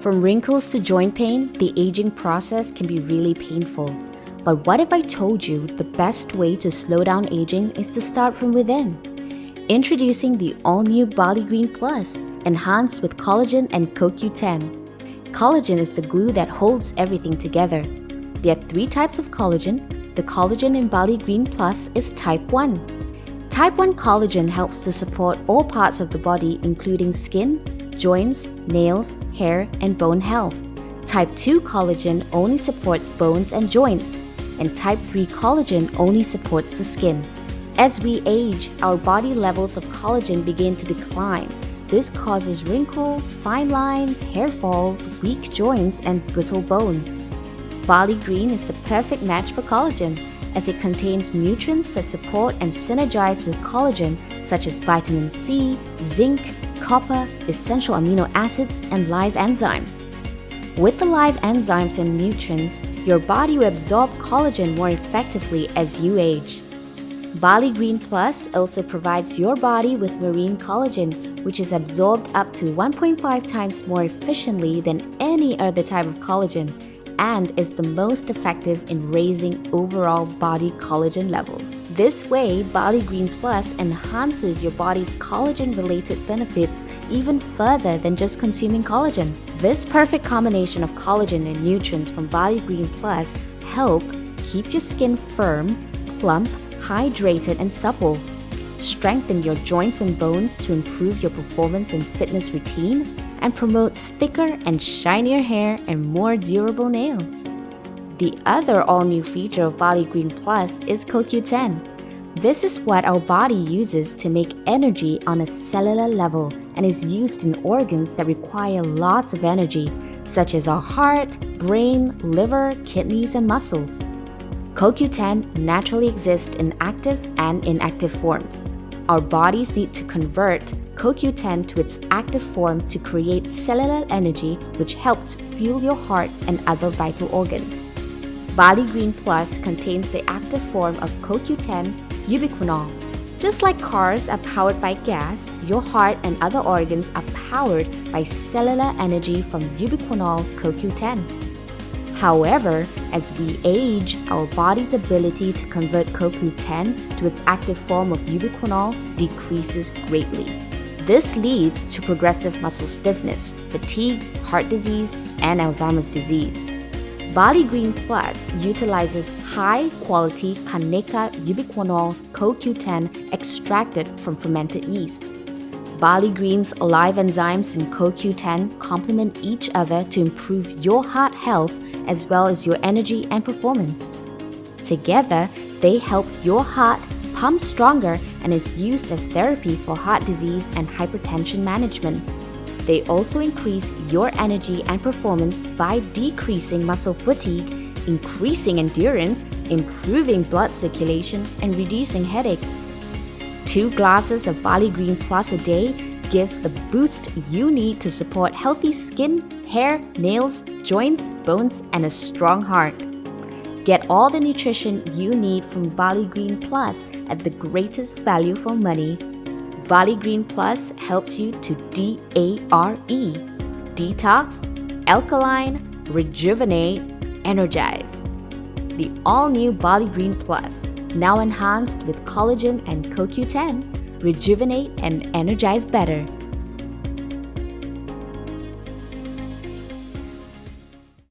From wrinkles to joint pain, the aging process can be really painful. But what if I told you the best way to slow down aging is to start from within? Introducing the all-new BARLEYGREEN PLUS, enhanced with collagen and CoQ10. Collagen is the glue that holds everything together. There are 3 types of collagen. The collagen in BARLEYGREEN PLUS is type 1. Type 1 collagen helps to support all parts of the body, including skin, joints, nails, hair, and bone health. Type 2 collagen only supports bones and joints, and Type 3 collagen only supports the skin. As we age, our body levels of collagen begin to decline. This causes wrinkles, fine lines, hair falls, weak joints, and brittle bones. BARLEYGREEN is the perfect match for collagen, as it contains nutrients that support and synergize with collagen, such as vitamin C, zinc, copper, essential amino acids, and live enzymes. With the live enzymes and nutrients, your body will absorb collagen more effectively as you age. BARLEYGREEN Plus also provides your body with marine collagen, which is absorbed up to 1.5 times more efficiently than any other type of collagen, and is the most effective in raising overall body collagen levels. This way, BARLEYGREEN Plus enhances your body's collagen-related benefits even further than just consuming collagen. This perfect combination of collagen and nutrients from BARLEYGREEN Plus help keep your skin firm, plump, hydrated, and supple, strengthen your joints and bones to improve your performance and fitness routine, and promotes thicker and shinier hair and more durable nails. The other all-new feature of BARLEYGREEN Plus is CoQ10. This is what our body uses to make energy on a cellular level and is used in organs that require lots of energy, such as our heart, brain, liver, kidneys, and muscles. CoQ10 naturally exists in active and inactive forms. Our bodies need to convert CoQ10 to its active form to create cellular energy, which helps fuel your heart and other vital organs. BARLEYGREEN Plus contains the active form of CoQ10 ubiquinol. Just like cars are powered by gas, your heart and other organs are powered by cellular energy from ubiquinol CoQ10. However, as we age, our body's ability to convert CoQ10 to its active form of ubiquinol decreases greatly. This leads to progressive muscle stiffness, fatigue, heart disease, and Alzheimer's disease. BARLEYGREEN Plus utilizes high-quality Kaneka ubiquinol CoQ10 extracted from fermented yeast. BARLEYGREEN's live enzymes and CoQ10 complement each other to improve your heart health as well as your energy and performance. Together, they help your heart pump stronger and is used as therapy for heart disease and hypertension management. They also increase your energy and performance by decreasing muscle fatigue, increasing endurance, improving blood circulation, and reducing headaches. 2 glasses of BARLEYGREEN Plus a day gives the boost you need to support healthy skin, hair, nails, joints, bones, and a strong heart. Get all the nutrition you need from BARLEYGREEN Plus at the greatest value for money. BARLEYGREEN Plus helps you to DARE, detox, alkaline, rejuvenate, energize. The all-new BARLEYGREEN Plus, now enhanced with collagen and CoQ10, rejuvenate and energize better.